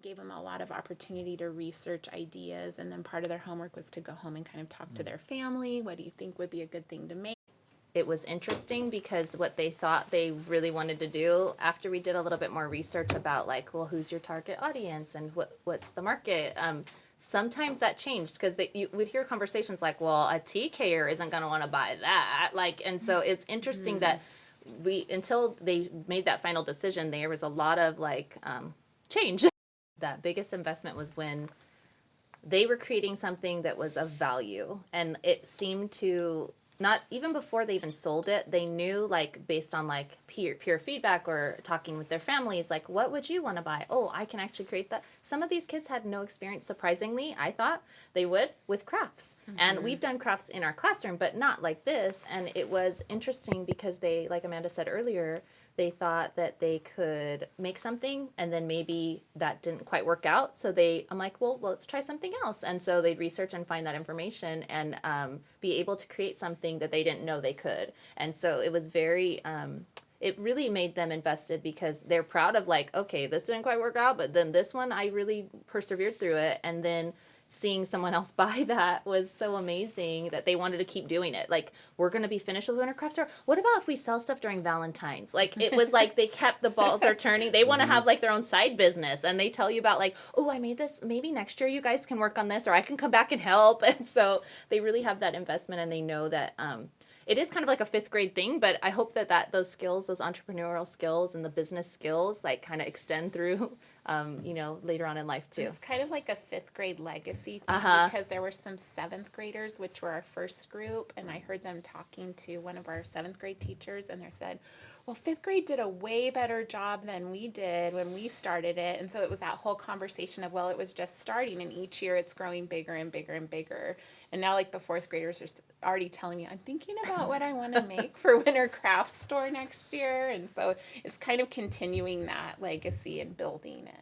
gave them a lot of opportunity to research ideas, and then part of their homework was to go home and kind of talk to their family. What do you think would be a good thing to make? It was interesting because what they thought they really wanted to do, after we did a little bit more research about like, well, who's your target audience and what's the market, sometimes that changed because you would hear conversations like, well, a TKer isn't going to want to buy that, like, and so it's interesting that until they made that final decision, there was a lot of like change. That biggest investment was when they were creating something that was of value, and it seemed to, not even before they even sold it, they knew, like, based on like peer feedback or talking with their families, like, what would you want to buy? Oh, I can actually create that. Some of these kids had no experience, surprisingly, I thought they would, with crafts. And we've done crafts in our classroom, but not like this. And it was interesting because they, like Amanda said earlier, they thought that they could make something and then maybe that didn't quite work out. So I'm like, well, let's try something else. And so they'd research and find that information and be able to create something that they didn't know they could. And so it was very, it really made them invested because they're proud of like, okay, this didn't quite work out, but then this one, I really persevered through it. And then seeing someone else buy that was so amazing that they wanted to keep doing it. Like, we're going to be finished with Winter Craft Store. What about if we sell stuff during Valentine's? Like, it was like they kept the balls are turning. They want to have like their own side business, and they tell you about like, oh, I made this. Maybe next year you guys can work on this, or I can come back and help. And so they really have that investment, and they know that it is kind of like a fifth grade thing, but I hope that those skills, those entrepreneurial skills and the business skills, like kind of extend through, later on in life too. It's kind of like a fifth grade legacy thing because there were some seventh graders, which were our first group, and I heard them talking to one of our seventh grade teachers, and they said, well, fifth grade did a way better job than we did when we started it. And so it was that whole conversation of, well, it was just starting, and each year it's growing bigger and bigger and bigger. And now, like, the fourth graders are already telling me, I'm thinking about what I want to make for Winter Craft Store next year. And so it's kind of continuing that legacy and building it.